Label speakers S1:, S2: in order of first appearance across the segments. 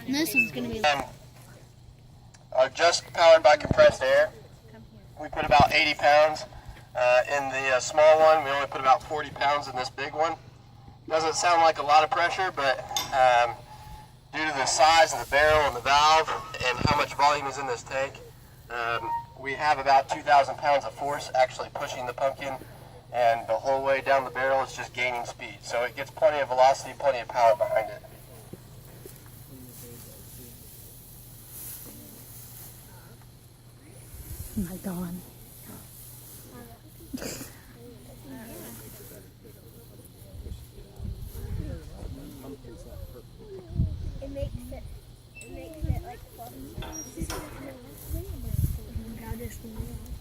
S1: And this one's going to be...
S2: Are just powered by compressed air. We put about 80 pounds in the small one. We only put about 40 pounds in this big one. Doesn't sound like a lot of pressure, but due to the size of the barrel and the valve and how much volume is in this tank, we have about 2,000 pounds of force actually pushing the pumpkin, and the whole way down the barrel is just gaining speed. So it gets plenty of velocity, plenty of power behind it.
S3: Oh my God.
S1: It makes it like fluffy.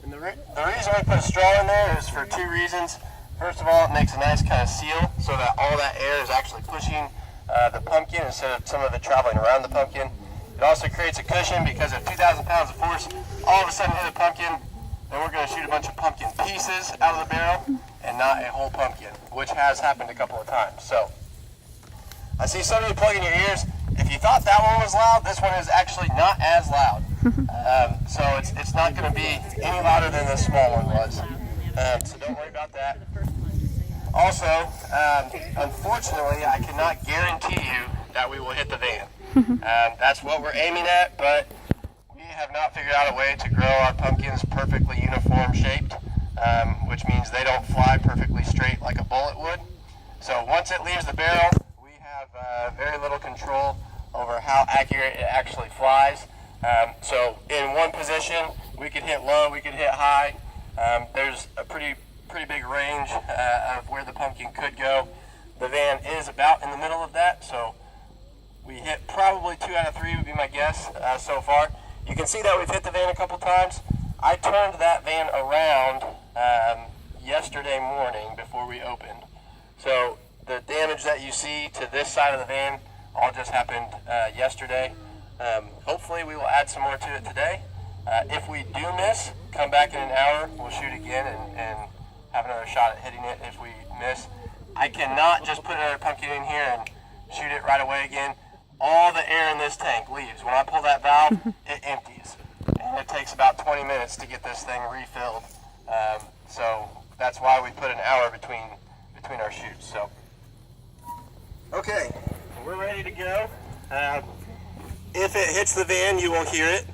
S2: And the reason we put a straw in there is for two reasons. First of all, it makes a nice kind of seal so that all that air is actually pushing the pumpkin instead of some of it traveling around the pumpkin. It also creates a cushion because if 2,000 pounds of force all of a sudden hit a pumpkin, then we're going to shoot a bunch of pumpkin pieces out of the barrel and not a whole pumpkin, which has happened a couple of times. So I see some of you plugging your ears. If you thought that one was loud, this one is actually not as loud. So it's not going to be any louder than the small one was. So don't worry about that. Also, unfortunately, I cannot guarantee you that we will hit the van. That's what we're aiming at, but we have not figured out a way to grow our pumpkins perfectly uniform shaped, which means they don't fly perfectly straight like a bullet would. So once it leaves the barrel, we have very little control over how accurate it actually flies. So in one position, we could hit low, we could hit high. There's a pretty big range of where the pumpkin could go. The van is about in the middle of that, so we hit probably 2 out of 3 would be my guess so far. You can see that we've hit the van a couple times. I turned that van around yesterday morning before we opened. So the damage that you see to this side of the van all just happened yesterday. Hopefully we will add some more to it today. If we do miss, come back in an hour, we'll shoot again and have another shot at hitting it if we miss. I cannot just put another pumpkin in here and shoot it right away again. All the air in this tank leaves. When I pull that valve, it empties. And it takes about 20 minutes to get this thing refilled. So that's why we put an hour between our shoots. So, okay, we're ready to go. If it hits the van, you will hear it,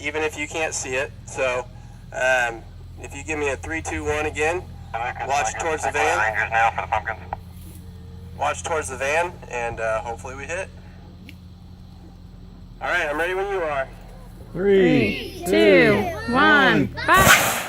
S2: even if you can't see it. So if you give me a 3, 2, 1 again, watch towards the van. Rangers now for the pumpkins. Watch towards the van, and hopefully we hit. All right, I'm ready when you are.
S3: 3, 2, 1, 5.